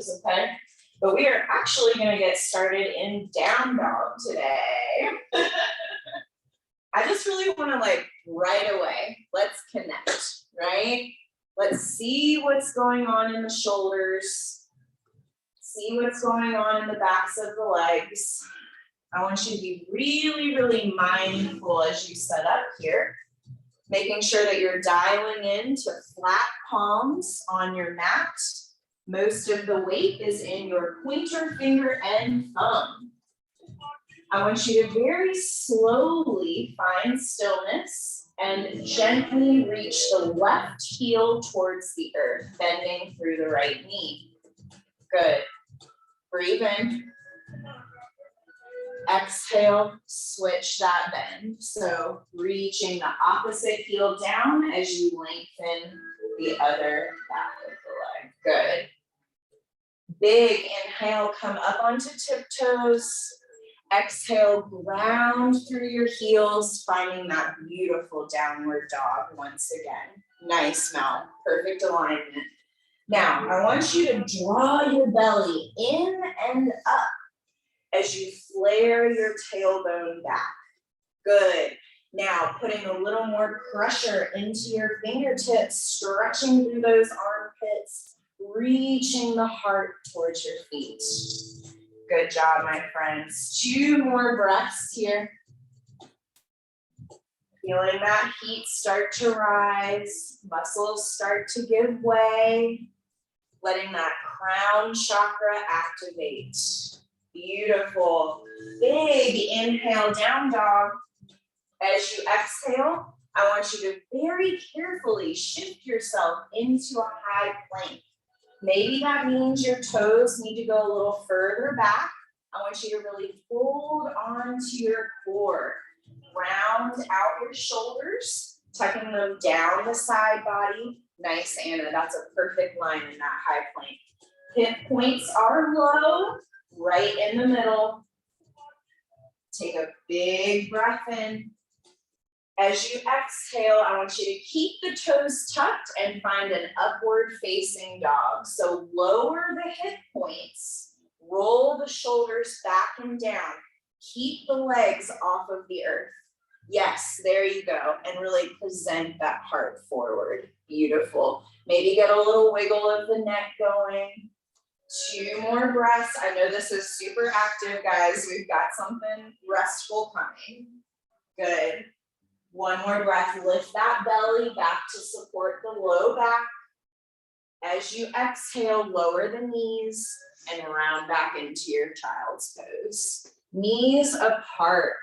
okay? But we are actually gonna get started in down dog today. I just really wanna right away, let's connect, right? Let's see what's going on in the shoulders. See what's going on in the backs of the legs. I want you to be really, really mindful as you set up here, making sure that you're dialing in to flat palms on your mat. Most of the weight is in your pointer finger and thumb. I want you to very slowly find stillness and gently reach the left heel towards the earth, bending through the right knee. Good. Breathe in. Exhale, switch that bend. So reaching the opposite heel down as you lengthen the other back of the leg. Good. Big inhale, come up onto tiptoes. Exhale, ground through your heels, finding that beautiful downward dog once again. Nice mouth, perfect alignment. Now, I want you to draw your belly in and up as you flare your tailbone back. Good. Now, putting a little more pressure into your fingertips, stretching through those armpits, reaching the heart towards your feet. Good job, my friends. 2 more breaths here. Feeling that heat start to rise, muscles start to give way, letting that crown chakra activate. Beautiful. Big inhale, down dog. As you exhale, I want you to very carefully shift yourself into a high plank. Maybe that means your toes need to go a little further back. I want you to really hold on to your core. Round out your shoulders, tucking them down the side body. Nice, Anna. That's a perfect line in that high plank. Hip points are low, right in the middle. Take a big breath in. As you exhale, I want you to keep the toes tucked and find an upward facing dog. So lower the hip points, roll the shoulders back and down. Keep the legs off of the earth. Yes, there you go. And really present that heart forward. Beautiful. Maybe get a little wiggle of the neck going. 2 more breaths. I know this is super active, guys. We've got something restful coming. Good. 1 more breath. Lift that belly back to support the low back. As you exhale, lower the knees and round back into your child's pose. Knees apart.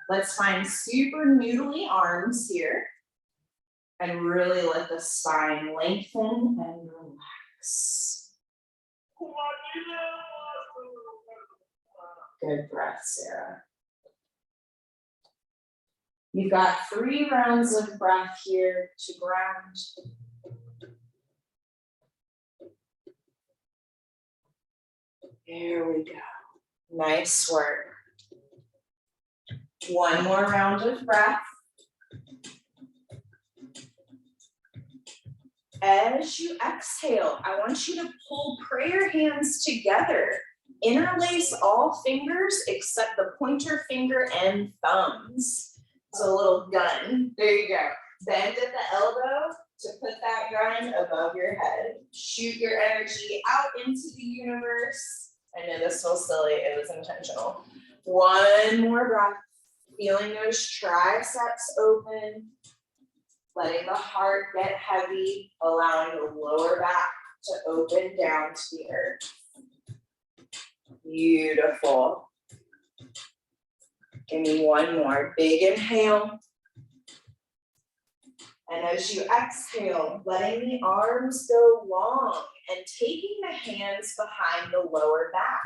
Let's find super noodly arms here and really let the spine lengthen and relax. Good breath, Sarah. You've got 3 rounds of breath here to ground. There we go. Nice work. 1 more round of breath. As you exhale, I want you to pull prayer hands together. Interlace all fingers except the pointer finger and thumbs. It's a little gun. There you go. Bend at the elbow to put that gun above your head. Shoot your energy out into the universe. I know this feels silly. It was intentional. 1 more breath. Feeling those triceps open. Letting the heart get heavy. Allowing the lower back to open down to the earth. Beautiful. Give me 1 more. Big inhale. And as you exhale, letting the arms go long and taking the hands behind the lower back.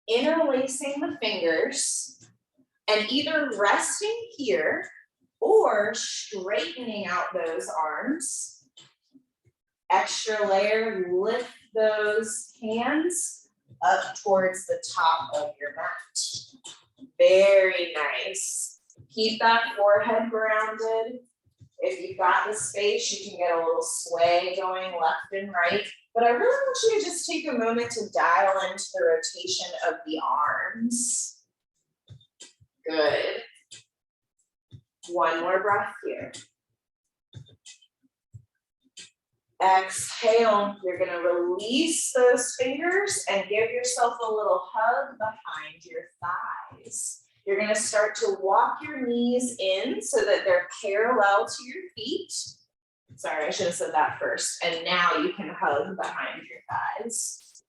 Interlacing the fingers and either resting here or straightening out those arms. Extra layer, lift those hands up towards the top of your mat. Very nice. Keep that forehead grounded. If you've got the space, you can get a little sway going left and right. But I really want you to just take a moment to dial into the rotation of the arms. Good. One more breath here. Exhale, you're gonna release those fingers and give yourself a little hug behind your thighs. You're gonna start to walk your knees in so that they're parallel to your feet. Sorry, I should have said that first. And now you can hug behind your thighs.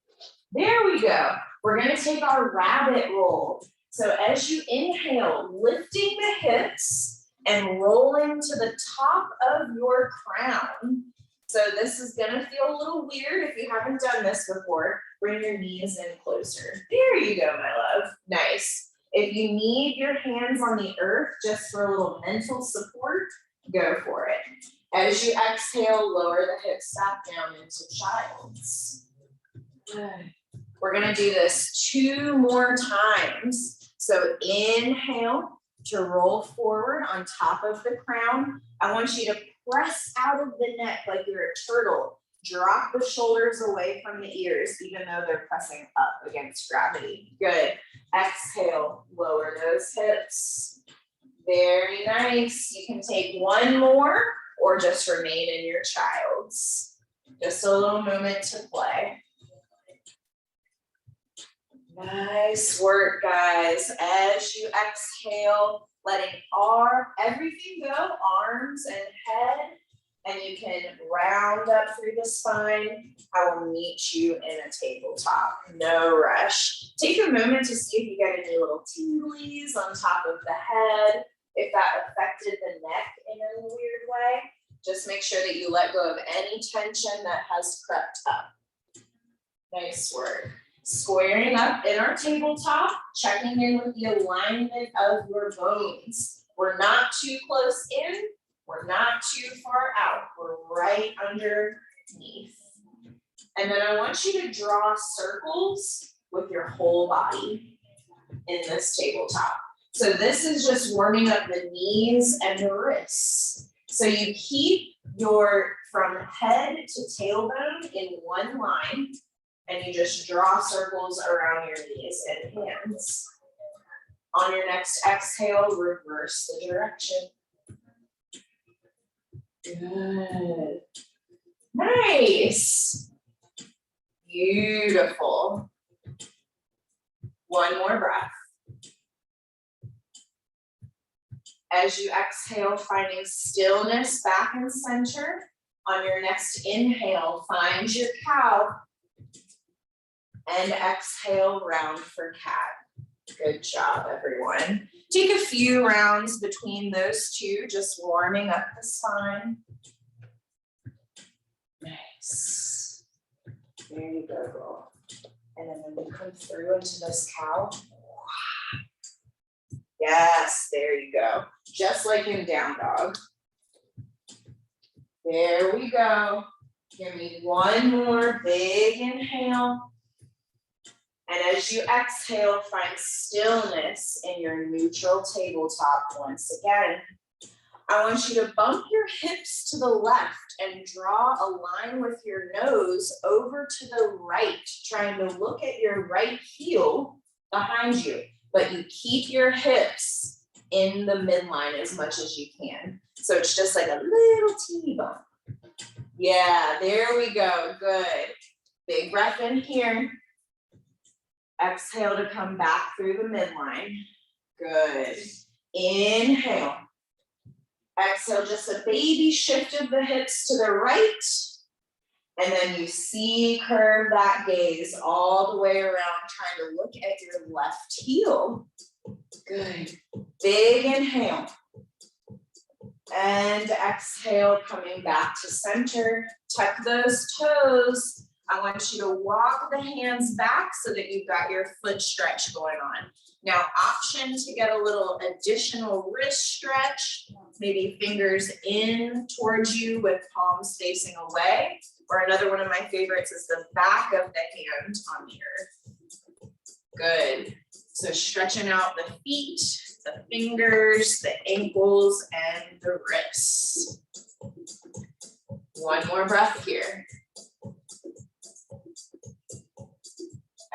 There we go. We're gonna take our rabbit roll. So as you inhale, lifting the hips and rolling to the top of your crown. So this is gonna feel a little weird if you haven't done this before. Bring your knees in closer. There you go, my love. Nice. If you need your hands on the earth just for a little mental support, go for it. As you exhale, lower the hips back down into child's. Good. We're gonna do this 2 more times. So inhale to roll forward on top of the crown. I want you to press out of the neck like you're a turtle. Drop the shoulders away from the ears, even though they're pressing up against gravity. Good. Exhale, lower those hips. Very nice. You can take 1 more or just remain in your child's. Just a little moment to play. Nice work, guys. As you exhale, letting everything go, arms and head, and you can round up through the spine. I will meet you in a tabletop, no rush. Take a moment to see if you get any little tinglies on top of the head, if that affected the neck in a weird way. Just make sure that you let go of any tension that has crept up. Nice work. Squaring up in our tabletop, checking in with the alignment of your bones. We're not too close in, we're not too far out. We're right underneath. And then I want you to draw circles with your whole body in this tabletop. So this is just warming up the knees and the wrists. So you keep your from head to tailbone in one line, and you just draw circles around your knees and hands. On your next exhale, reverse the direction. Good. Nice. Beautiful. 1 more breath. As you exhale, finding stillness back in center. On your next inhale, find your cow. And exhale, round for cat. Good job, everyone. Take a few rounds between those two, just warming up the spine. Nice. There you go, girl. And then when you come through into this cow. Yes, there you go. Just like in down dog. There we go. Give me 1 more big inhale. And as you exhale, find stillness in your neutral tabletop once again. I want you to bump your hips to the left and draw a line with your nose over to the right, trying to look at your right heel behind you, but you keep your hips in the midline as much as you can. So it's just like a little teeny bump. Yeah, there we go, good. Big breath in here. Exhale to come back through the midline. Good. Inhale. Exhale, just a baby shift of the hips to the right. And then you see curve that gaze all the way around, trying to look at your left heel. Good. Big inhale. And exhale, coming back to center. Tuck those toes. I want you to walk the hands back so that you've got your foot stretch going on. Now, option to get a little additional wrist stretch, maybe fingers in towards you with palms facing away. Or another one of my favorites is the back of the hand on the earth. Good. So stretching out the feet, the fingers, the ankles, and the wrists. 1 more breath here.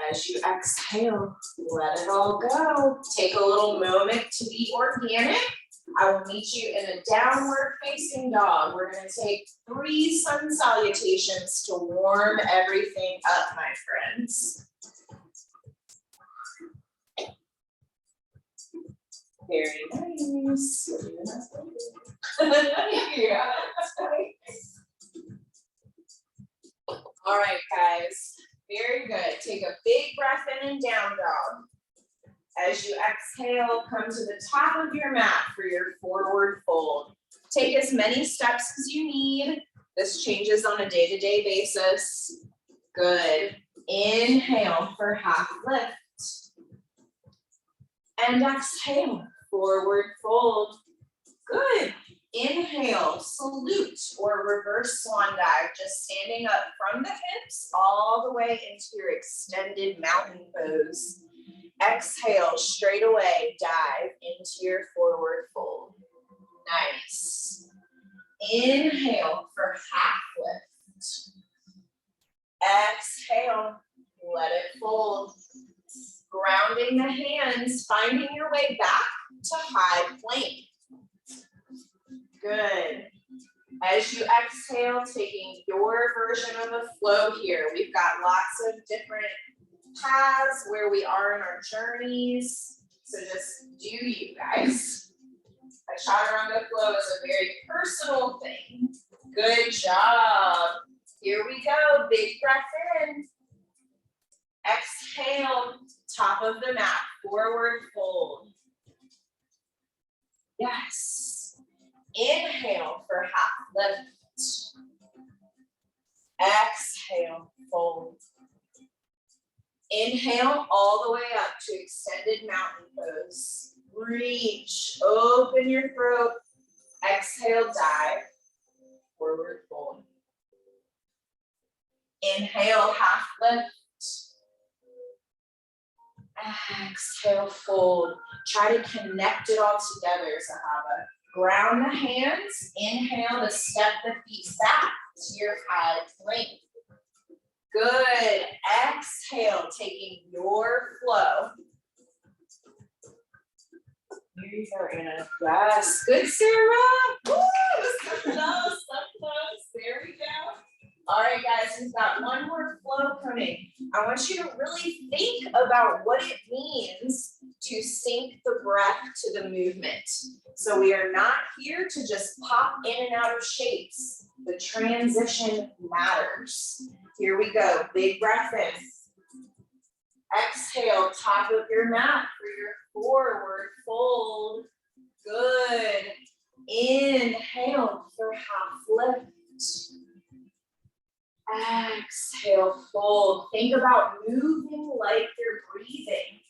As you exhale, let it all go. Take a little moment to be organic. I will meet you in a downward facing dog. We're going to take 3 sun salutations to warm everything up, my friends. Very nice. Yeah. All right, guys. Very good. Take a big breath in and down dog. As you exhale, come to the top of your mat for your forward fold. Take as many steps as you need. This changes on a day-to-day basis. Good. Inhale for half lift. And exhale, forward fold. Good. Inhale, salute or reverse swan dive, just standing up from the hips all the way into your extended mountain pose. Exhale, straight away, dive into your forward fold. Nice. Inhale for half lift. Exhale, let it fold. Grounding the hands, finding your way back to high plank. Good. As you exhale, taking your version of a flow here. We've got lots of different paths where we are in our journeys. So just do you guys. A chaturanga flow is a very personal thing. Good job. Here we go. Big breath in. Exhale, top of the mat, forward fold. Yes. Inhale for half lift. Exhale, fold. Inhale all the way up to extended mountain pose. Reach, open your throat. Exhale, dive, forward fold. Inhale, half lift. Exhale, fold. Try to connect it all together, Sahaba. Ground the hands. Inhale to step the feet back to your high plank. Good. Exhale, taking your flow. Here you go, Anna. Yes. Good, Sarah. Woo! So close, so close. There we go. All right, guys, we've got one more flow coming. I want you to really think about what it means to sync the breath to the movement. So we are not here to just pop in and out of shapes. The transition matters. Here we go. Big breath in. Exhale, top of your mat for your forward fold. Good. Inhale for half lift. Exhale, fold. Think about moving like you're breathing.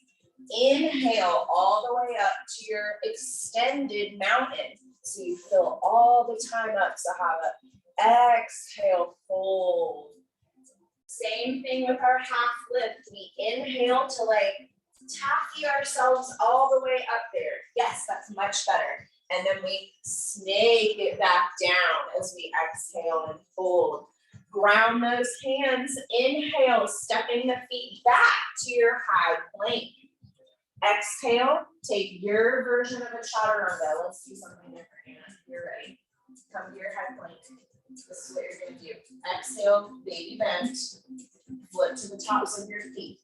Inhale all the way up to your extended mountain. So you fill all the time up, Sahaba. Exhale, fold. Same thing with our half lift. We inhale to like taffy ourselves all the way up there. Yes, that's much better. And then we snake it back down as we exhale and fold. Ground those hands. Inhale, stepping the feet back to your high plank. Exhale, take your version of a chaturanga. Let's do something different, Anna. You're ready. Come to your high plank. This is what you're going to do. Exhale, baby bend. Flip to the tops of your feet.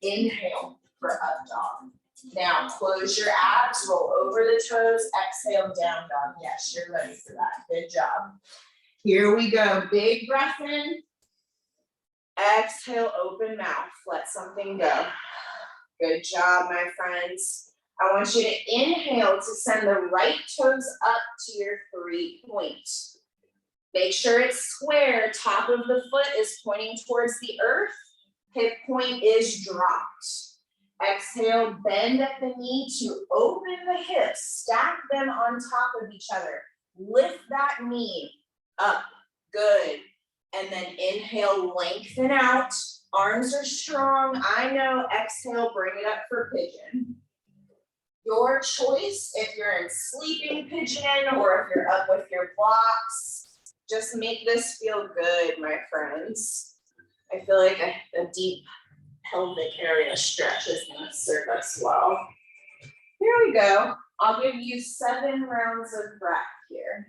Inhale for up dog. Now close your abs, roll over the toes. Exhale, down dog. Yes, you're ready for that. Good job. Here we go. Big breath in. Exhale, open mouth. Let something go. Good job, my friends. I want you to inhale to send the right toes up to your 3-point. Make sure it's square. Top of the foot is pointing towards the earth. Hip point is dropped. Exhale, bend at the knee to open the hips. Stack them on top of each other. Lift that knee up. Good. And then inhale, lengthen out. Arms are strong. I know. Exhale, bring it up for pigeon. Your choice if you're in sleeping pigeon or if you're up with your blocks. Just make this feel good, my friends. I feel like a deep pelvic area stretch is gonna serve us well. Here we go. I'll give you 7 rounds of breath here.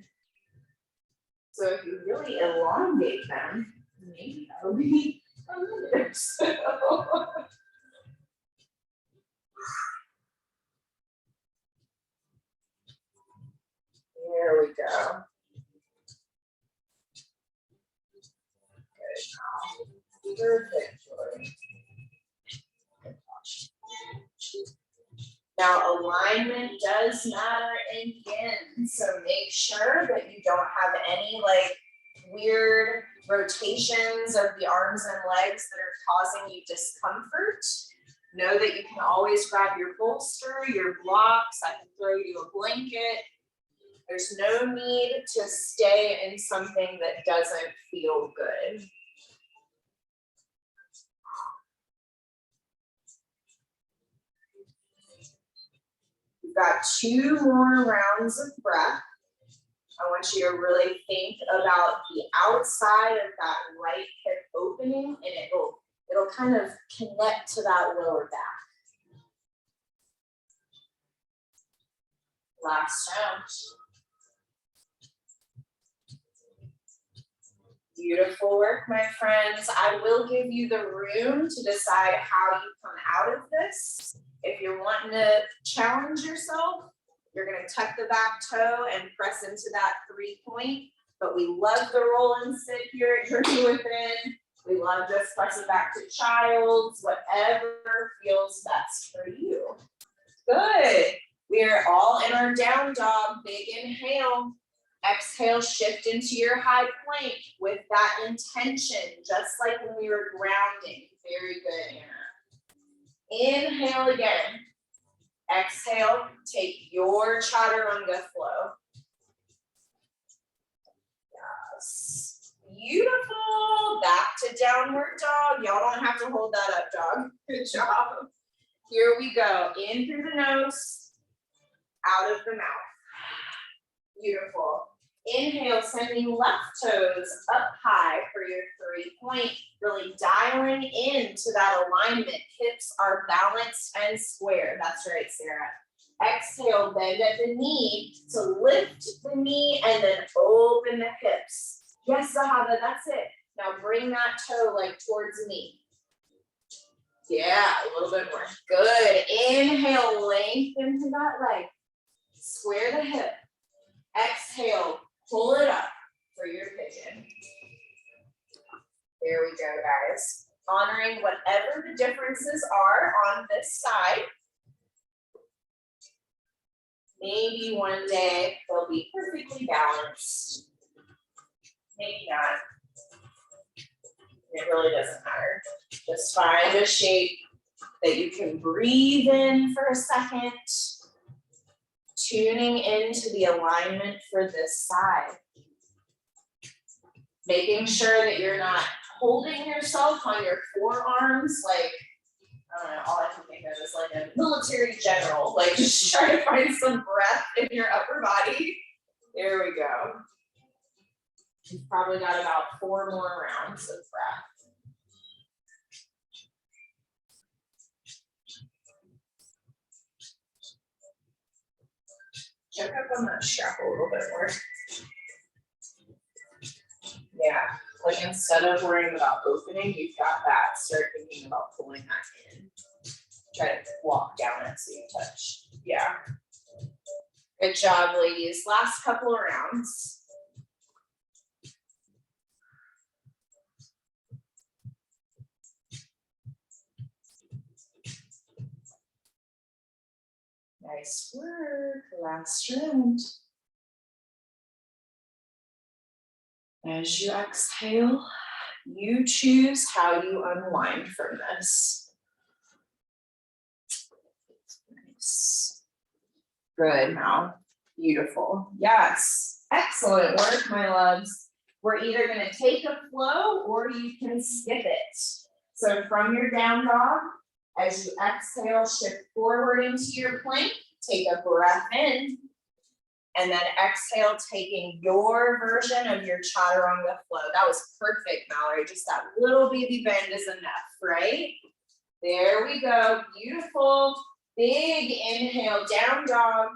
So if you really elongate them, maybe that'll be a minute or so. There we go. Good. Perfect. Now, alignment does matter again, so make sure that you don't have any like weird rotations of the arms and legs that are causing you discomfort. Know that you can always grab your bolster, your blocks. I can throw you a blanket. There's no need to stay in something that doesn't feel good. We've got 2 more rounds of breath. I want you to really think about the outside of that right hip opening, and it'll kind of connect to that lower back. Last round. Beautiful work, my friends. I will give you the room to decide how you come out of this. If you're wanting to challenge yourself, you're going to tuck the back toe and press into that 3-point. But we love the roll and sit here at Journey Within. We love just pressing back to child's, whatever feels best for you. Good. We are all in our down dog. Big inhale. Exhale, shift into your high plank with that intention, just like when we were grounding. Very good, Anna. Inhale again. Exhale, take your chaturanga flow. Yes. Beautiful. Back to downward dog. Y'all don't have to hold that up, dog. Good job. Here we go. In through the nose, out of the mouth. Beautiful. Inhale, sending left toes up high for your 3-point. Really dialing into that alignment. Hips are balanced and square. That's right, Sarah. Exhale, bend at the knee to lift the knee and then open the hips. Yes, Zahava, that's it. Now bring that toe like towards me. Yeah, a little bit more. Good. Inhale, lengthen to that leg. Square the hip. Exhale, pull it up for your pigeon. There we go, guys. Honoring whatever the differences are on this side. Maybe one day they'll be perfectly balanced. Maybe not. It really doesn't matter. Just find a shape that you can breathe in for a second. Tuning into the alignment for this side. Making sure that you're not holding yourself on your forearms like, I don't know, all I can think of is like a military general. Like just try to find some breath in your upper body. There we go. You've probably got about 4 more rounds of breath. Check up on that strap a little bit more. Yeah, like instead of worrying about opening, you've got that. Start thinking about pulling that in. Try to walk down it so you touch. Yeah. Good job, ladies. Last couple of rounds. Nice work. Last round. As you exhale, you choose how you unwind from this. Nice. Good now. Beautiful. Yes. Excellent work, my loves. We're either going to take a flow or you can skip it. So from your down dog, as you exhale, shift forward into your plank, take a breath in, and then exhale, taking your version of your chaturanga flow. That was perfect, Mallory. Just that little baby bend is enough, right? There we go, beautiful. Big inhale, down dog.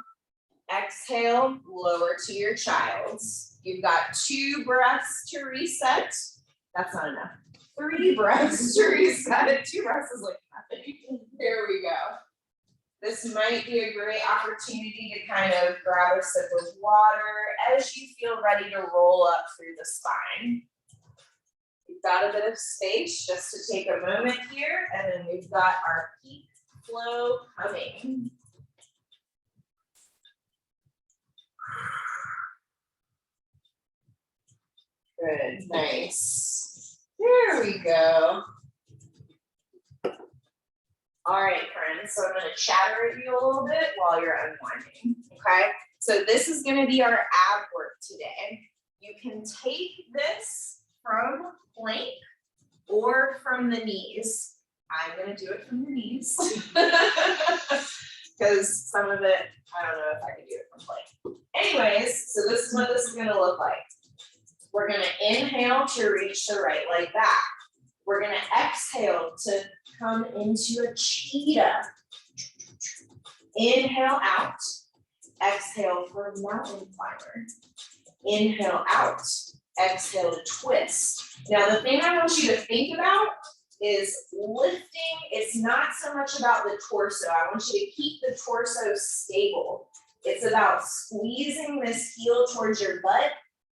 Exhale, lower to your child's. You've got 2 breaths to reset. That's not enough. 3 breaths to reset. 2 breaths is like nothing. There we go. This might be a great opportunity to kind of grab a sip of water as you feel ready to roll up through the spine. We've got a bit of space just to take a moment here, and then we've got our peak flow coming. Good, nice. There we go. All right, friends, so I'm going to chatter at you a little bit while you're unwinding, okay? So this is going to be our ab work today. You can take this from plank or from the knees. I'm going to do it from the knees because some of it, I don't know if I can do it from plank. Anyways, so this is what this is going to look like. We're going to inhale to reach the right leg back. We're going to exhale to come into a cheetah. Inhale out. Exhale for mountain climber. Inhale out. Exhale to twist. Now the thing I want you to think about is lifting. It's not so much about the torso. I want you to keep the torso stable. It's about squeezing this heel towards your butt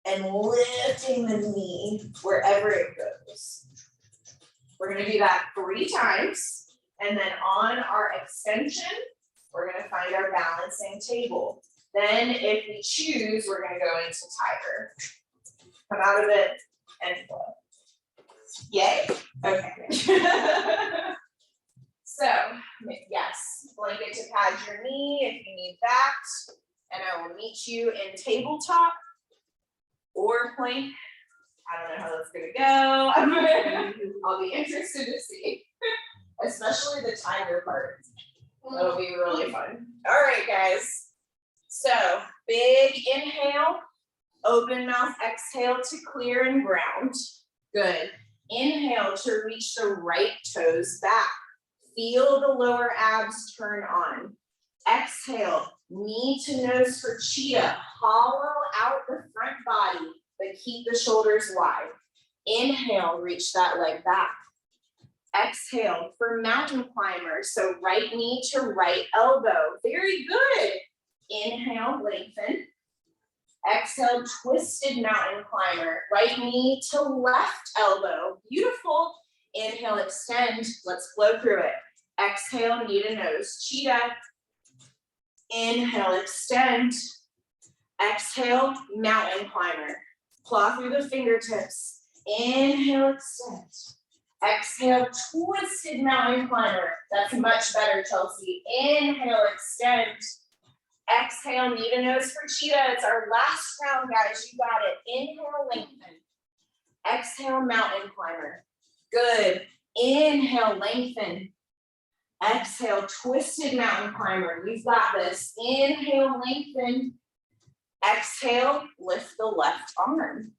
and lifting the knee wherever it goes. We're going to do that 3 times. And then on our extension, we're going to find our balancing table. Then if we choose, we're going to go into tiger. Come out of it and flow. Yay. Okay. So, yes, blanket to pad your knee if you need that. And I will meet you in tabletop or plank. I don't know how that's gonna go. I'll be interested to see, especially the tiger part. That'll be really fun. All right, guys. So big inhale, open mouth, exhale to clear and ground. Good. Inhale to reach the right toes back. Feel the lower abs turn on. Exhale, knee to nose for cheetah. Hollow out the front body, but keep the shoulders wide. Inhale, reach that leg back. Exhale for mountain climber. So right knee to right elbow. Very good. Inhale, lengthen. Exhale, twisted mountain climber. Right knee to left elbow. Beautiful. Inhale, extend. Let's flow through it. Exhale, knee to nose, cheetah. Inhale, extend. Exhale, mountain climber. Claw through the fingertips. Inhale, extend. Exhale, twisted mountain climber. That's much better, Chelsea. Inhale, extend. Exhale, knee to nose for cheetah. It's our last round, guys. You got it. Inhale, lengthen. Exhale, mountain climber. Good. Inhale, lengthen. Exhale, twisted mountain climber. We've got this. Inhale, lengthen. Exhale, lift the left arm.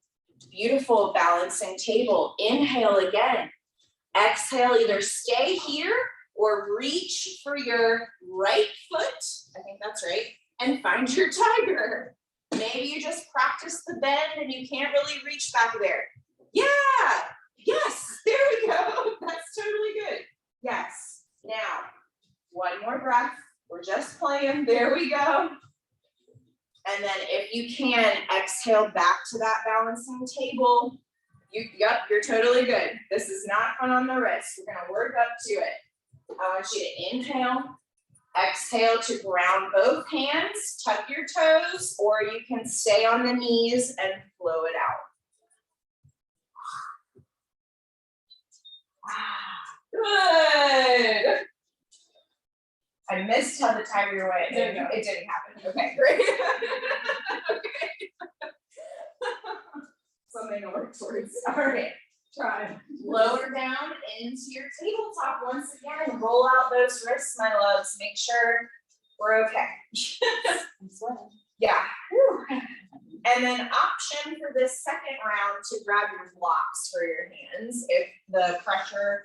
Beautiful balancing table. Inhale again. Exhale, either stay here or reach for your right foot. I think that's right. And find your tiger. Maybe you just practice the bend and you can't really reach back there. Yeah. Yes. There we go. That's totally good. Yes. Now, one more breath. We're just playing. There we go. And then if you can, exhale back to that balancing table. Yep, you're totally good. This is not fun on the wrist. We're going to work up to it. I want you to inhale, exhale to ground both hands, tuck your toes, or you can stay on the knees and flow it out. Good. I missed how the tiger went. There you go. It didn't happen. Okay, great. Okay. Something to work towards. All right. Try. Lower down into your tabletop once again. Roll out those wrists, my loves. Make sure we're okay. I'm sweating. Yeah. Whew. And then option for this second round to grab your blocks for your hands if the pressure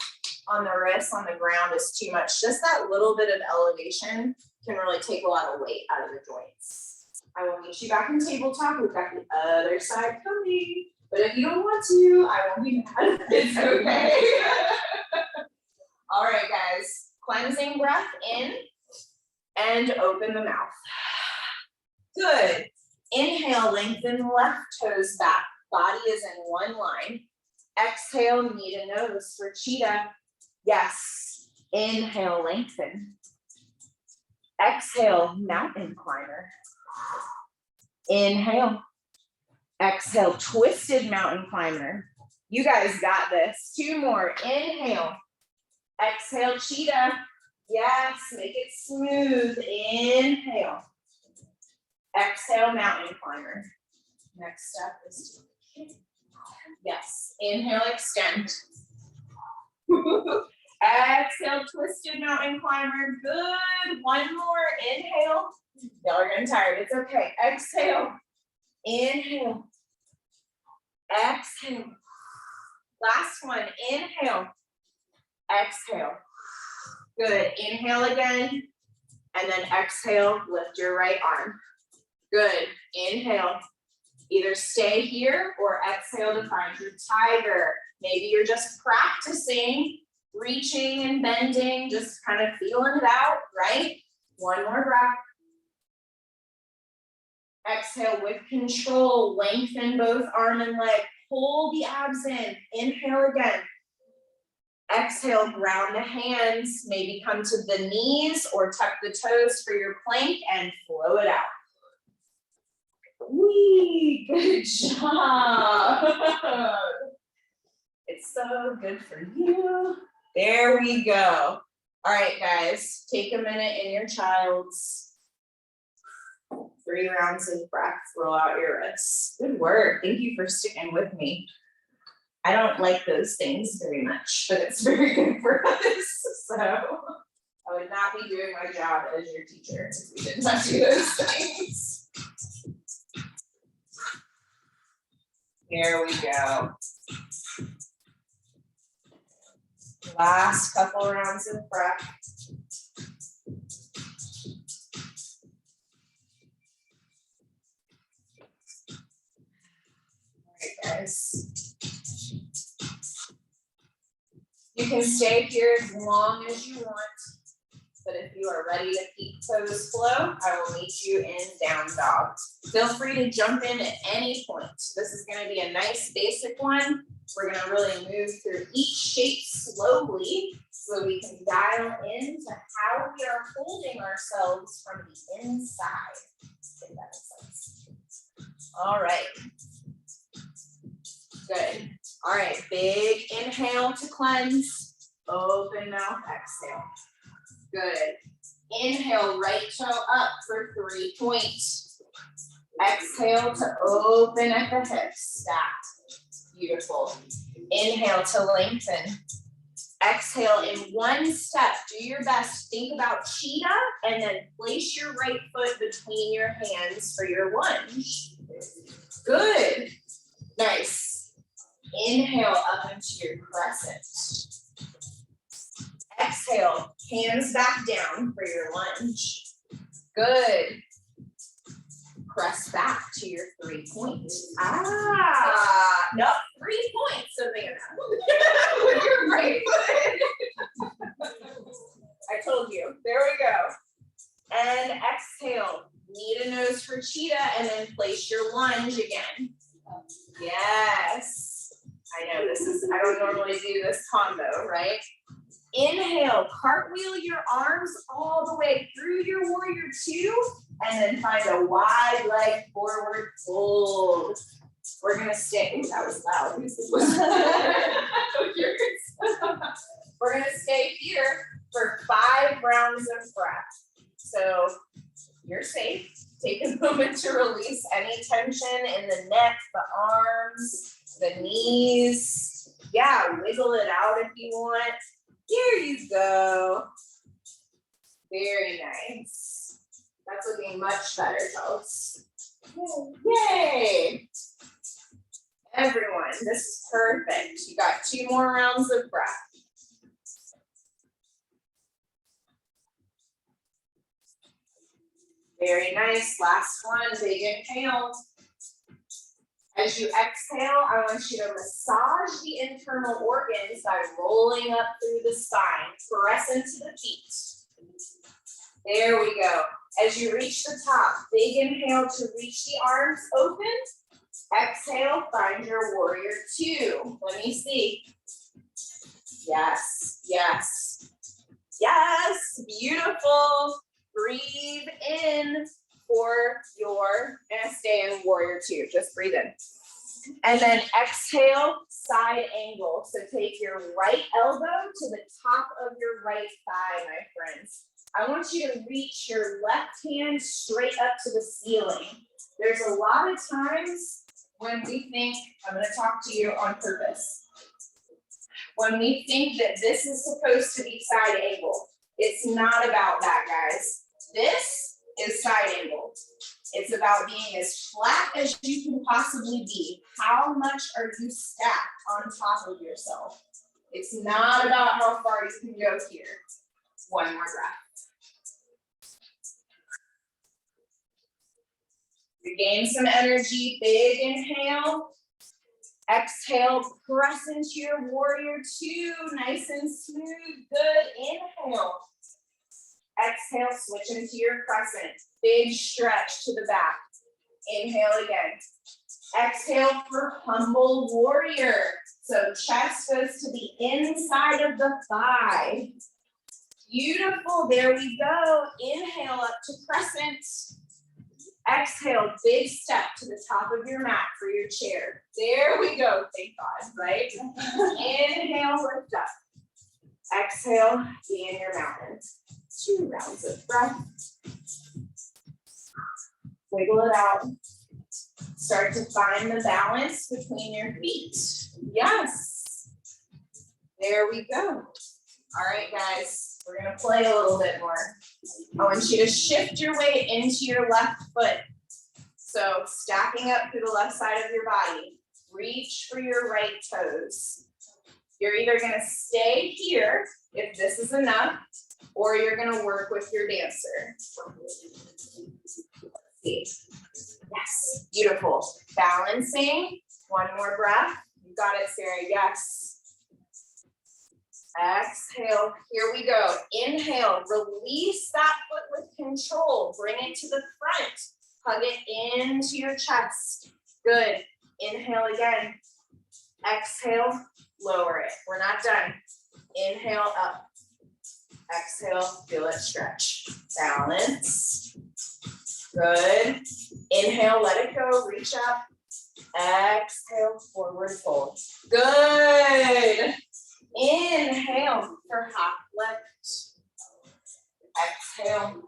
on the wrists, on the ground is too much. Just that little bit of elevation can really take a lot of weight out of the joints. I will meet you back in tabletop. We've got the other side coming. But if you don't want to, I won't be mad. It's okay. All right, guys. Cleansing breath in and open the mouth. Good. Inhale, lengthen left toes back. Body is in one line. Exhale, knee to nose for cheetah. Yes. Inhale, lengthen. Exhale, mountain climber. Inhale. Exhale, twisted mountain climber. You guys got this. 2 more. Inhale. Exhale, cheetah. Yes, make it smooth. Inhale. Exhale, mountain climber. Next step is to yes. Inhale, extend. Exhale, twisted mountain climber. Good. 1 more. Inhale. Y'all are getting tired. It's okay. Exhale. Inhale. Exhale. Last one. Inhale. Exhale. Good. Inhale again. And then exhale. Lift your right arm. Good. Inhale. Either stay here or exhale to find your tiger. Maybe you're just practicing, reaching and bending, just kind of feeling it out, right? 1 more breath. Exhale with control. Lengthen both arm and leg. Pull the abs in. Inhale again. Exhale, ground the hands. Maybe come to the knees or tuck the toes for your plank and flow it out. Wee, good job. It's so good for you. There we go. All right, guys, take a minute in your child's. 3 rounds of breath, roll out your wrists. Good work. Thank you for sticking with me. I don't like those things very much, but it's very good for us. So I would not be doing my job as your teacher if we did not do those things. Here we go. Last couple rounds of breath. Guys. You can stay here as long as you want, but if you are ready to keep toes flow, I will meet you in down dog. Feel free to jump in at any point. This is going to be a nice basic one. We're going to really move through each shape slowly so we can dial into how we are holding ourselves from the inside. If that makes sense. All right. Good. All right, big inhale to cleanse. Open mouth, exhale. Good. Inhale, right toe up for 3 points. Exhale to open at the hips, stacked. Beautiful. Inhale to lengthen. Exhale in 1 step. Do your best. Think about cheetah and then place your right foot between your hands for your lunge. Good. Nice. Inhale up into your crescent. Exhale, hands back down for your lunge. Good. Press back to your 3 points. No, 3 points, Savannah. With your right foot. I told you. There we go. And exhale, knee to nose for cheetah, and then place your lunge again. Yes. I know I don't normally do this combo, right? Inhale, cartwheel your arms all the way through your warrior 2, and then find a wide leg forward fold. We're gonna stay, ooh, that was loud. We're gonna stay here for 5 rounds of breath. So you're safe. Take a moment to release any tension in the neck, the arms, the knees. Yeah, wiggle it out if you want. Here you go. Very nice. That's looking much better, folks. Yay! Everyone, this is perfect. You got 2 more rounds of breath. Very nice. Last one, big inhale. As you exhale, I want you to massage the internal organs by rolling up through the spine. Press into the feet. There we go. As you reach the top, big inhale to reach the arms open. Exhale, find your warrior two. Let me see. Yes, yes, yes. Beautiful. Breathe in for your, and stay in warrior two. Just breathe in. And then exhale, side angle. So take your right elbow to the top of your right thigh, my friends. I want you to reach your left hand straight up to the ceiling. There's a lot of times when we think, I'm going to talk to you on purpose. When we think that this is supposed to be side angle, it's not about that, guys. This is side angle. It's about being as flat as you can possibly be. How much are you stacked on top of yourself? It's not about how far you can go here. One more breath. Regain some energy. Big inhale. Exhale, press into your warrior two. Nice and smooth. Good. Inhale. Exhale, switch into your crescent. Big stretch to the back. Inhale again. Exhale for humble warrior. So chest goes to the inside of the thigh. Beautiful. There we go. Inhale up to crescent. Exhale, big step to the top of your mat for your chair. There we go. Thank God, right? Inhale, lift up. Exhale, be in your mountain. 2 rounds of breath. Wiggle it out. Start to find the balance between your feet. Yes. There we go. All right, guys, we're gonna play a little bit more. I want you to shift your weight into your left foot. So stacking up to the left side of your body. Reach for your right toes. You're either gonna stay here, if this is enough, or you're gonna work with your dancer. Yes, beautiful. Balancing, one more breath. You got it, Sarah, yes. Exhale, here we go. Inhale, release that foot with control. Bring it to the front. Hug it into your chest. Good. Inhale again. Exhale, lower it. We're not done. Inhale up. Exhale, feel it stretch. Balance. Good. Inhale, let it go. Reach up. Exhale, forward fold. Good. Inhale for hop lift. Exhale,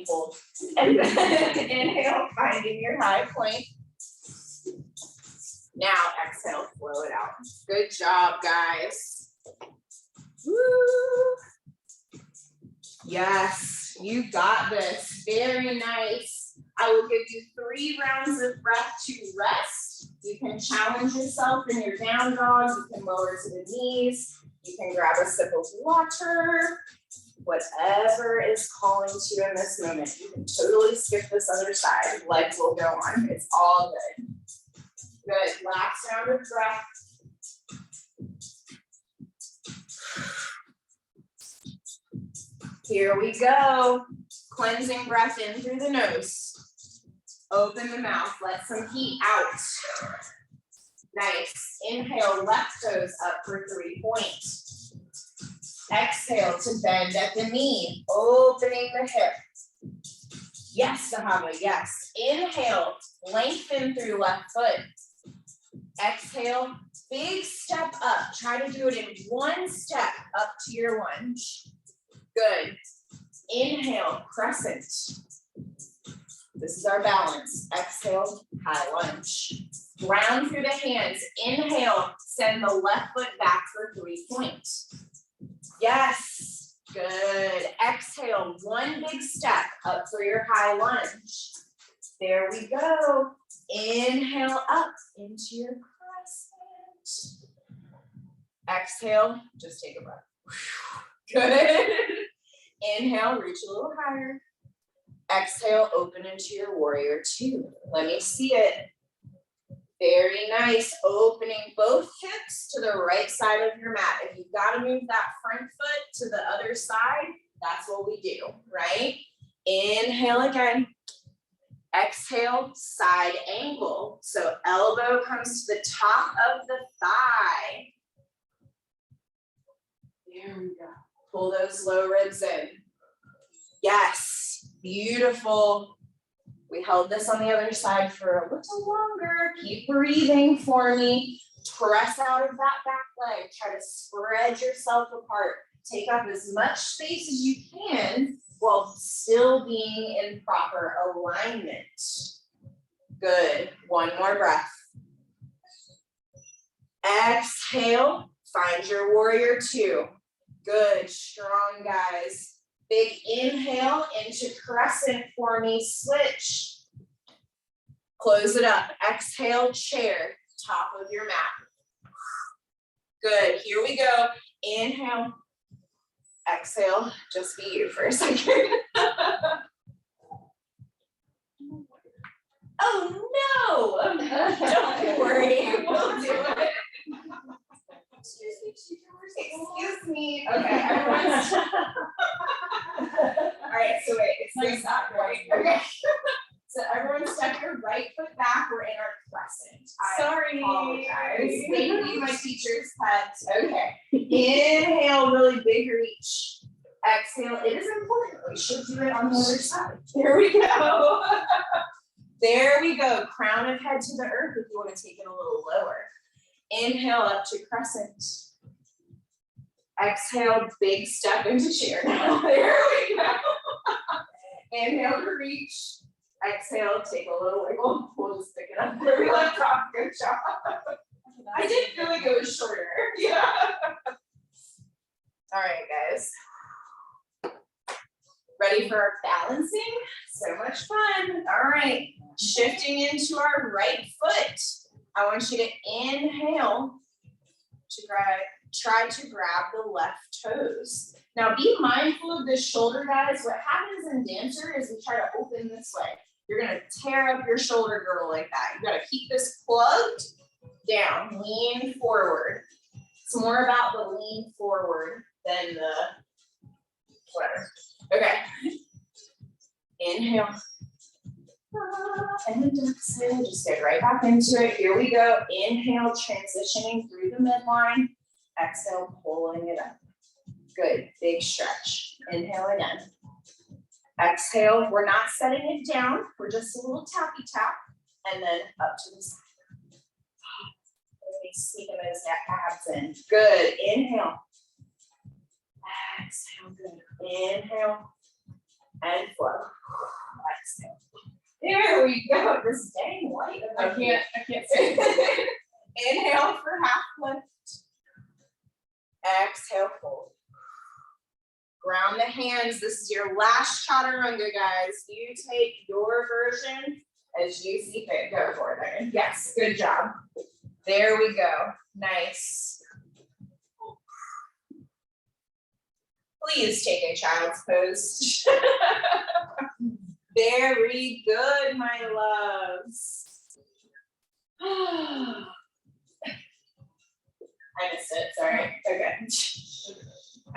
fold. And then inhale, finding your high point. Now exhale, flow it out. Good job, guys. Woo. Yes, you got this. Very nice. I will give you 3 rounds of breath to rest. You can challenge yourself in your down dog. You can lower to the knees. You can grab a sip of water. Whatever is calling to you in this moment. You can totally skip this other side. Life will go on. It's all good. Good. Last round of breath. Here we go. Cleansing breath in through the nose. Open the mouth, let some heat out. Nice. Inhale, left toes up for 3 points. Exhale to bend at the knee, opening the hip. Yes, Sahaba, yes. Inhale, lengthen through left foot. Exhale, big step up. Try to do it in 1 step up to your lunge. Good. Inhale, crescent. This is our balance. Exhale, high lunge. Ground through the hands. Inhale, send the left foot back for 3 points. Yes, good. Exhale, 1 big step up for your high lunge. There we go. Inhale up into your crescent. Exhale, just take a breath. Good. Inhale, reach a little higher. Exhale, open into your warrior two. Let me see it. Very nice. Opening both hips to the right side of your mat. If you've got to move that front foot to the other side, that's what we do, right? Inhale again. Exhale, side angle. So elbow comes to the top of the thigh. There we go. Pull those low ribs in. Yes, beautiful. We held this on the other side for a little longer. Keep breathing for me. Press out of that back leg. Try to spread yourself apart. Take up as much space as you can while still being in proper alignment. Good. One more breath. Exhale. Find your warrior two. Good. Strong, guys. Big inhale into crescent for me. Switch. Close it up. Exhale, chair. Top of your mat. Good. Here we go. Inhale. Exhale. Just be you for a second. Oh no! Don't worry. We'll do it. Excuse me. Okay, everyone's. All right, so wait, it's like that, right? Okay. So everyone step your right foot back. We're in our crescent. Sorry. Apologize. Thank you, my teacher's pet. Okay. Inhale, really big reach. Exhale. It is important. We should do it on the other side. Here we go. There we go. Crown of head to the earth if you want to take it a little lower. Inhale up to crescent. Exhale, big step into chair now. There we go. Inhale to reach. Exhale, take a little wiggle. We'll just pick it up where we left off. Good job. I did feel like it was shorter. Yeah. All right, guys. Ready for our balancing? So much fun. All right. Shifting into our right foot. I want you to inhale to try to grab the left toes. Now be mindful of this shoulder, guys. What happens in dancer is we try to open this way. You're gonna tear up your shoulder girdle like that. You gotta keep this plugged down, lean forward. It's more about the lean forward than the whatever. Okay. Inhale. And exhale, just get right back into it. Here we go. Inhale, transitioning through the midline. Exhale, pulling it up. Good, big stretch. Inhale again. Exhale, we're not setting it down. We're just a little tappy tap. And then up to the side. Let me sneaking those abs in. Good, inhale. Exhale, good. Inhale. And flow. Exhale. There we go. This dang light. I can't see. Inhale for half lift. Exhale, fold. Ground the hands. This is your last chaturanga, guys. You take your version as you see fit. Go for it, Megan. Yes, good job. There we go. Nice. Please take a child's pose. Very good, my loves. I missed it, sorry. Okay.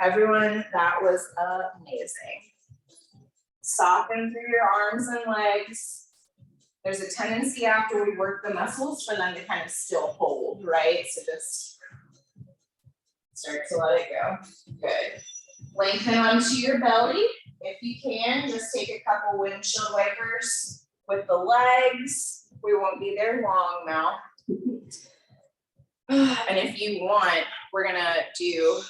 Everyone, that was amazing. Soften through your arms and legs. There's a tendency after we work the muscles for them to kind of still hold, right? So just start to let it go. Good. Lengthen onto your belly. If you can, just take a couple windshield wipers with the legs. We won't be there long now. And if you want, we're gonna do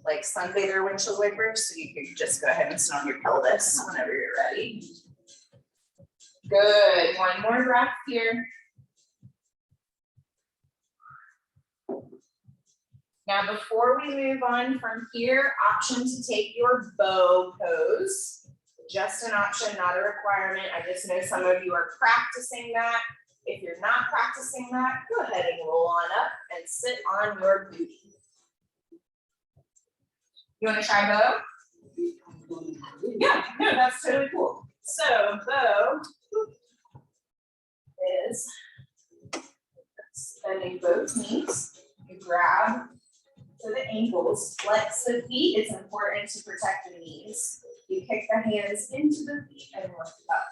like sunbather windshield wipers, so you can just go ahead and sit on your pelvis whenever you're ready. Good, one more breath here. Now, before we move on from here, option to take your bow pose. Just an option, not a requirement. I just know some of you are practicing that. If you're not practicing that, go ahead and roll on up and sit on your booty. You want to try bow? Yeah, no, that's totally cool. So bow is bending both knees. You grab to the ankles, flex the feet. It's important to protect the knees. You kick the hands into the feet and lift up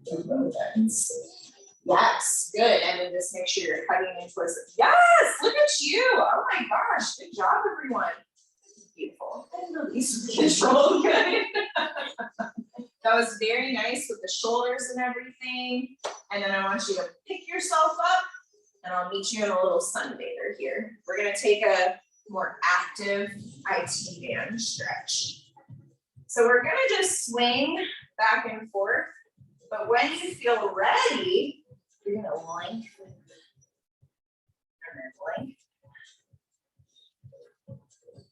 to both ends. Yes, good. And then just make sure you're cutting in towards it. Yes, look at you. Oh my gosh, good job, everyone. Beautiful. And release with control. Good. That was very nice with the shoulders and everything. And then I want you to pick yourself up, and I'll meet you in a little sunbather here. We're going to take a more active IT band stretch. So we're going to just swing back and forth. But when you feel ready, you're going to lengthen. And then lengthen.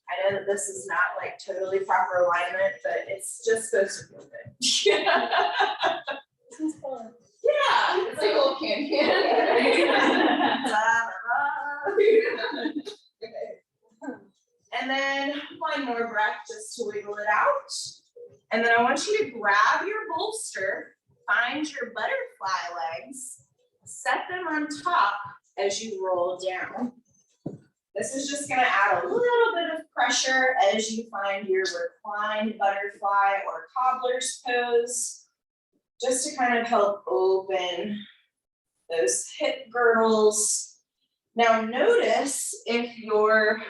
I know that this is not like totally proper alignment, but it's just supposed to feel good. This is fun. Yeah, it's like a little can. And then one more breath just to wiggle it out. And then I want you to grab your bolster, find your butterfly legs, set them on top as you roll down. This is just going to add a little bit of pressure as you find your reclined butterfly or cobbler's pose, just to kind of help open those hip girdles. Now notice if your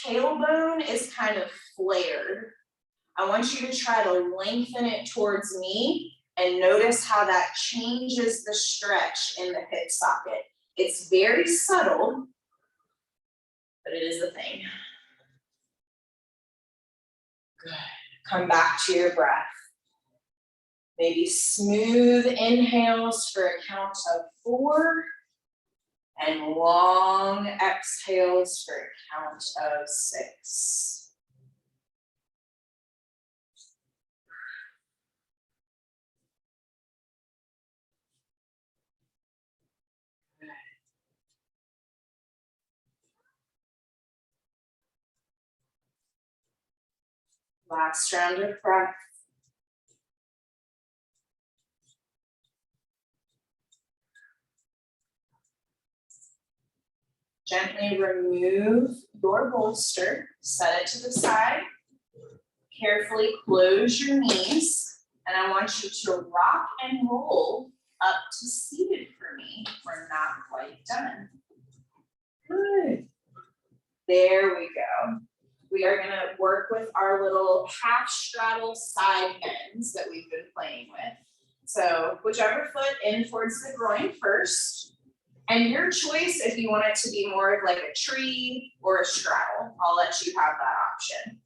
tailbone is kind of flared. I want you to try to lengthen it towards me and notice how that changes the stretch in the hip socket. It's very subtle, but it is a thing. Good. Come back to your breath. Maybe smooth inhales for a count of 4 and long exhales for a count of 6. Last round of breath. Gently remove your bolster, set it to the side. Carefully close your knees, and I want you to rock and roll up to seated for me. We're not quite done. Good. There we go. We are going to work with our little half straddle side bends that we've been playing with. So whichever foot in towards the groin first. And your choice if you want it to be more like a tree or a straddle. I'll let you have that option.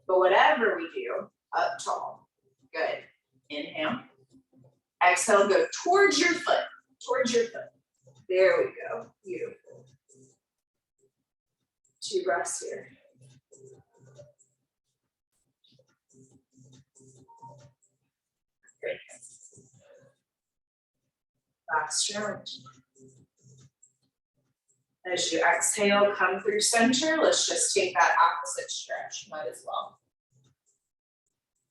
But whatever we do, up tall. Good. Inhale. Exhale, go towards your foot. Towards your foot. There we go. Beautiful. 2 breaths here. Great. Last round. As you exhale, come through center. Let's just take that opposite stretch. Might as well.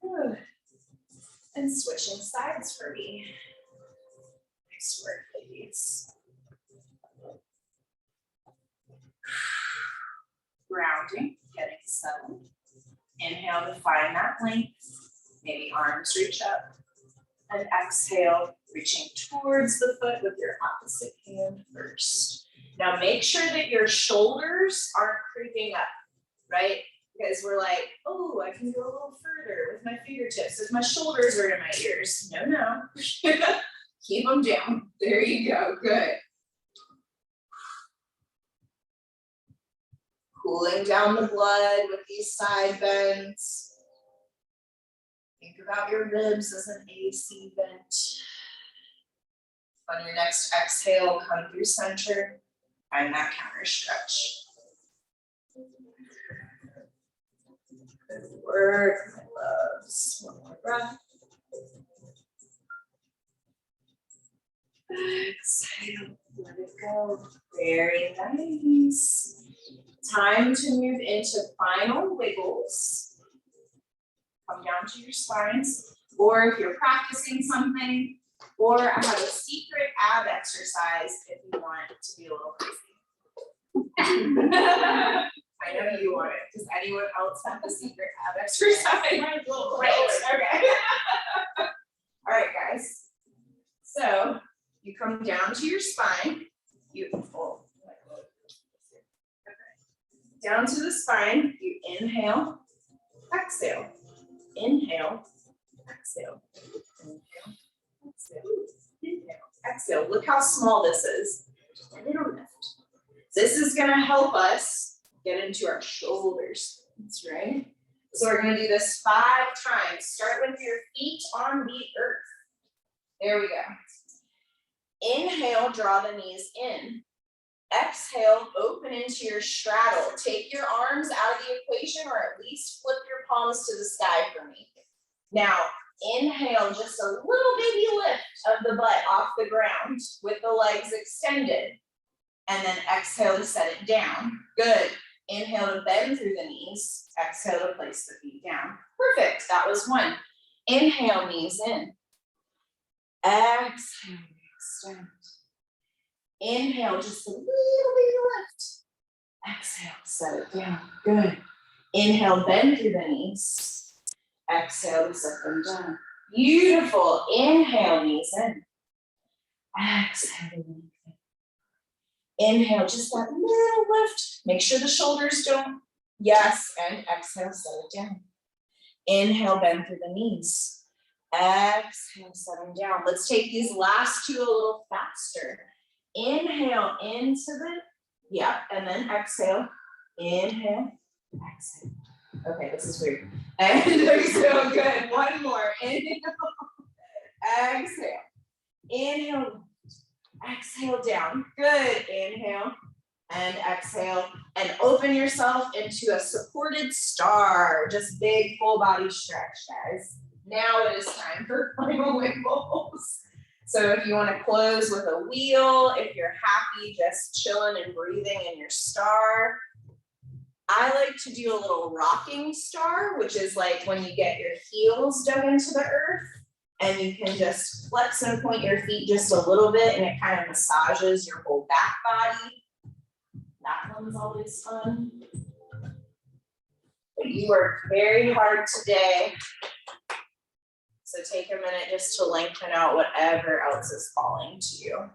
Good. And switching sides for me. Nice work, ladies. Grounding, getting settled. Inhale to find that length. Maybe arms reach up. And exhale, reaching towards the foot with your opposite hand first. Now make sure that your shoulders aren't creeping up, right? Because we're like, oh, I can go a little further with my fingertips if my shoulders are in my ears. No. Keep them down. There you go. Good. Cooling down the blood with these side bends. Think about your ribs as an AC vent. On your next exhale, come through center. Find that counter stretch. Good work, my loves. One more breath. Exhale, let it go. Very nice. Time to move into final wiggles. Come down to your spines. or if you're practicing something, or I have a secret ab exercise if you want to be a little crazy. I know you want it. Does anyone else have a secret ab exercise? Great, okay. All right, guys. So you come down to your spine. Down to the spine, you inhale, exhale, inhale, exhale, inhale, exhale, inhale, exhale. Look how small this is. Just a little lift. This is gonna help us get into our shoulders. That's right. So we're gonna do this 5 times. Start with your feet on the earth. There we go. Inhale, draw the knees in. Exhale, open into your straddle. Take your arms out of the equation, or at least flip your palms to the sky for me. Now, inhale, just a little baby lift of the butt off the ground with the legs extended. And then exhale to set it down. Good. Inhale to bend through the knees. Exhale to place the feet down. Perfect. That was 1. Inhale, knees in. Exhale, extend. Inhale, just a little baby lift. Exhale, set it down. Good. Inhale, bend through the knees. Exhale to set them down. Beautiful. Inhale, knees in. Exhale, knees in. Inhale, just that little lift. Make sure the shoulders don't. Yes, and exhale, set it down. Inhale, bend through the knees. Exhale, set them down. Let's take these last 2 a little faster. Inhale into the, and then exhale. Inhale, exhale. Okay, this is weird. And exhale, good. 1 more. Inhale, exhale. Inhale, exhale down. Good. Inhale and exhale. And open yourself into a supported star. Just big full body stretch, guys. Now it is time for final wiggles. So if you want to close with a wheel, if you're happy just chilling and breathing in your star. I like to do a little rocking star, which is like when you get your heels dug into the earth and you can just flex and point your feet just a little bit and it kind of massages your whole back body. That one's always fun. But you worked very hard today. So take a minute just to lengthen out whatever else is calling to you.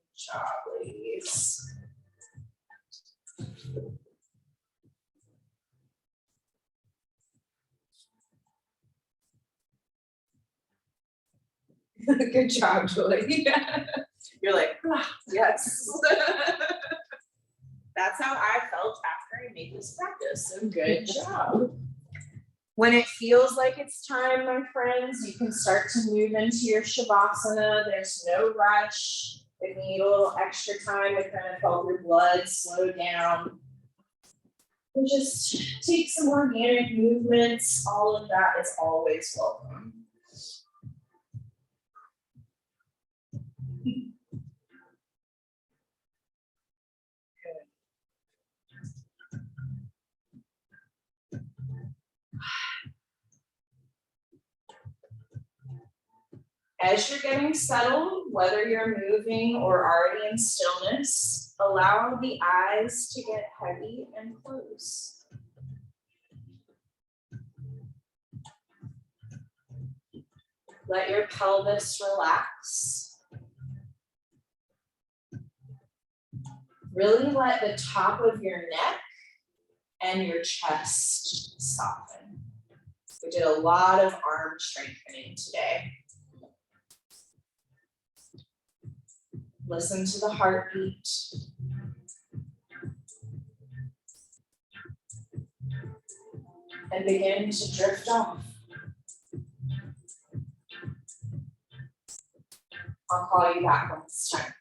Good job, ladies. Good job, Julie. You're like, yes. That's how I felt after I made this practice. So good job. When it feels like it's time, my friends, you can start to move into your Shavasana. There's no rush. If you need a little extra time to kind of help your blood slow down, and just take some organic movements. All of that is always welcome. As you're getting settled, whether you're moving or already in stillness, allow the eyes to get heavy and close. Let your pelvis relax. Really let the top of your neck and your chest soften. We did a lot of arm strengthening today. Listen to the heartbeat. And begin to drift off. I'll call you back when it's time.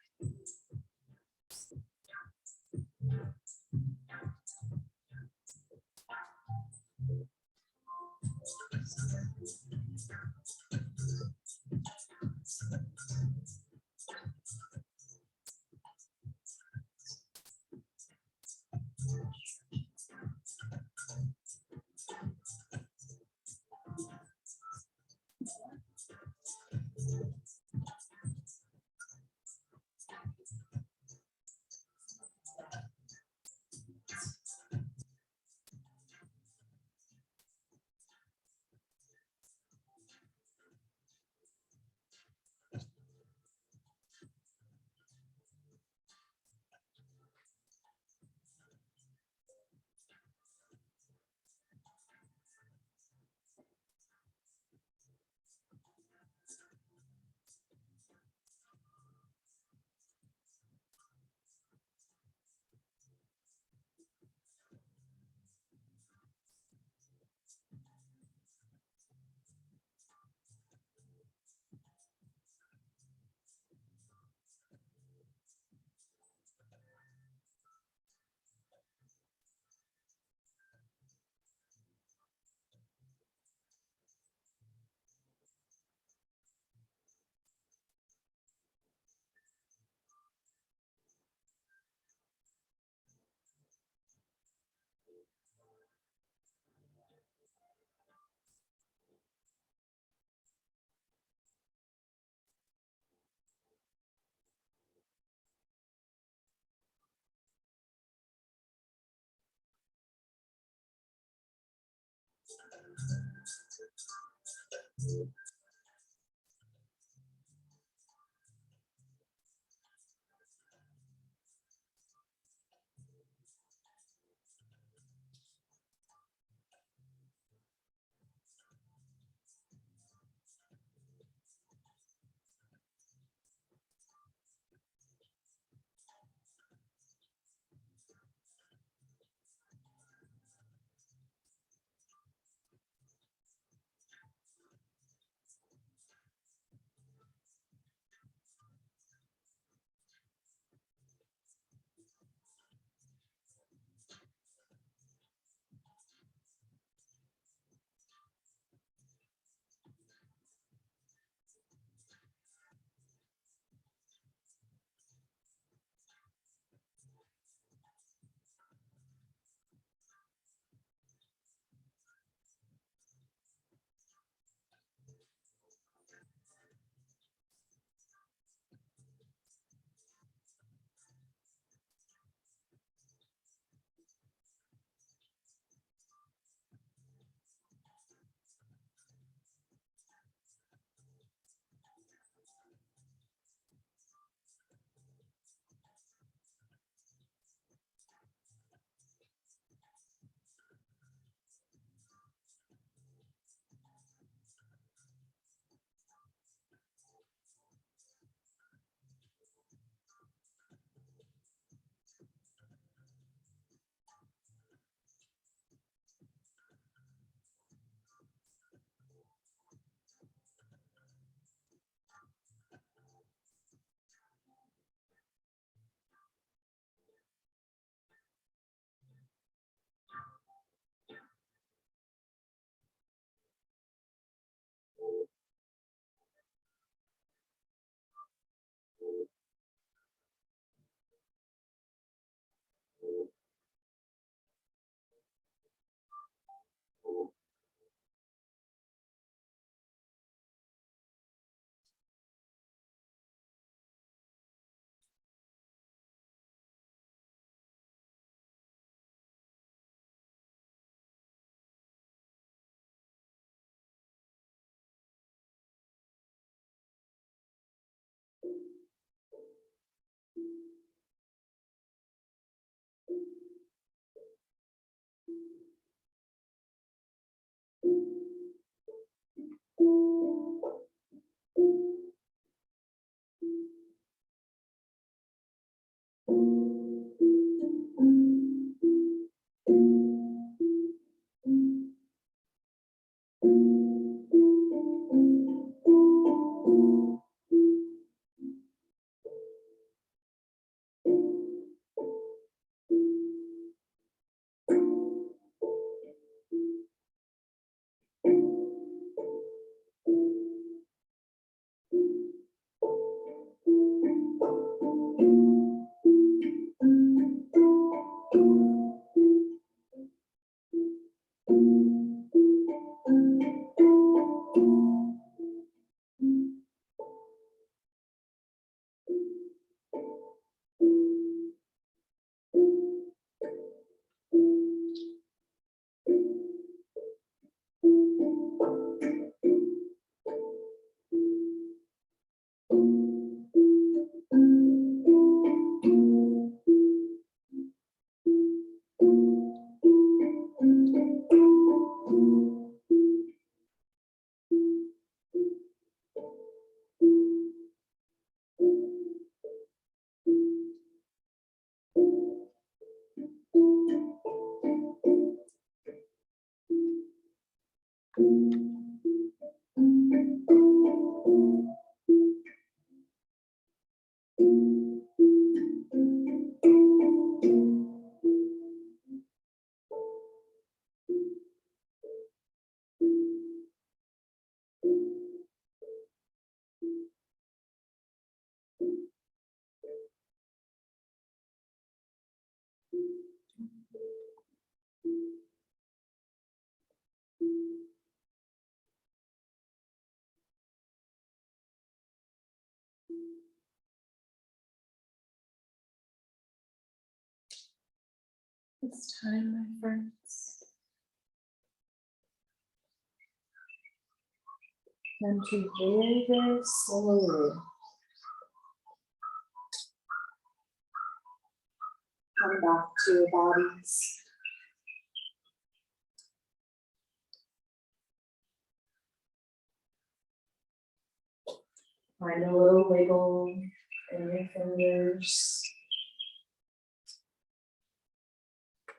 It's time, my friends. And to very, very slowly come back to your bodies. Find a little wiggle in your fingers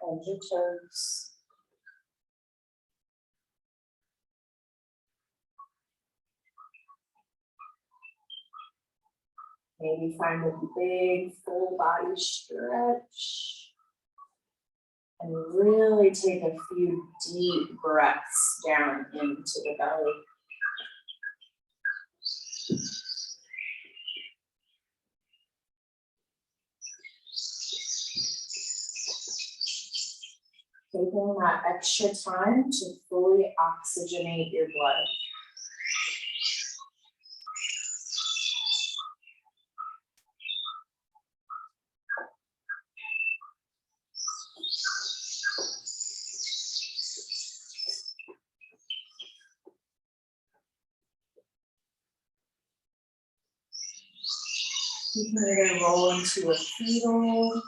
and your toes. Maybe find a big full body stretch. And really take a few deep breaths down into the belly. Taking that extra time to fully oxygenate your blood. You can either roll into a fetal,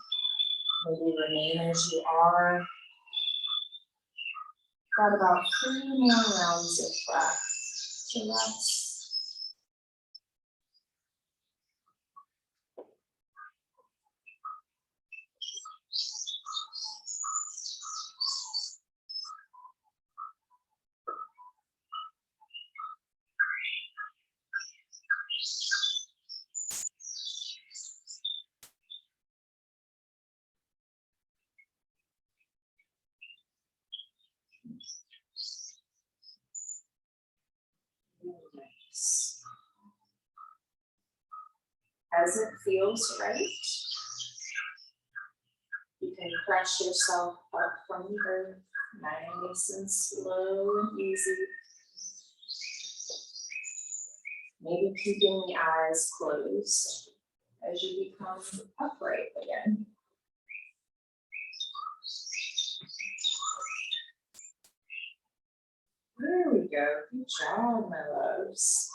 maybe remain as you are. Got about 3 more rounds of breath to rest. Nice. As it feels right, you can press yourself up from the earth, nice and slow and easy. Maybe keeping the eyes closed as you become upright again. There we go. Good job, my loves.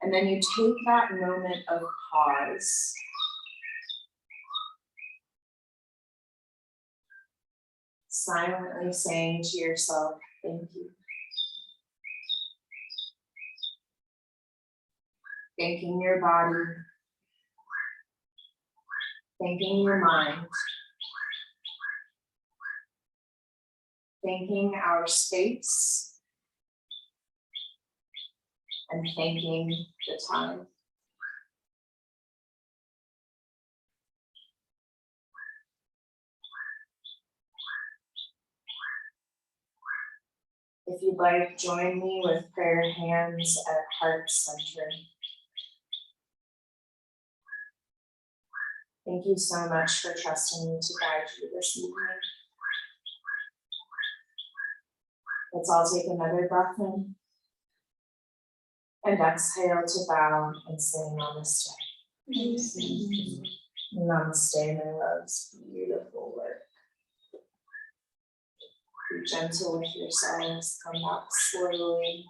And then you take that moment of pause. Silently saying to yourself, thank you. Thanking your body. Thanking your mind. Thanking our space. And thanking the time. If you'd like, join me with prayer hands at heart center. Thank you so much for trusting me to guide you this evening. Let's all take another breath in. And exhale to bow and say namaste. Namaste, my loves. Beautiful work. Be gentle with yourselves. Come back slowly.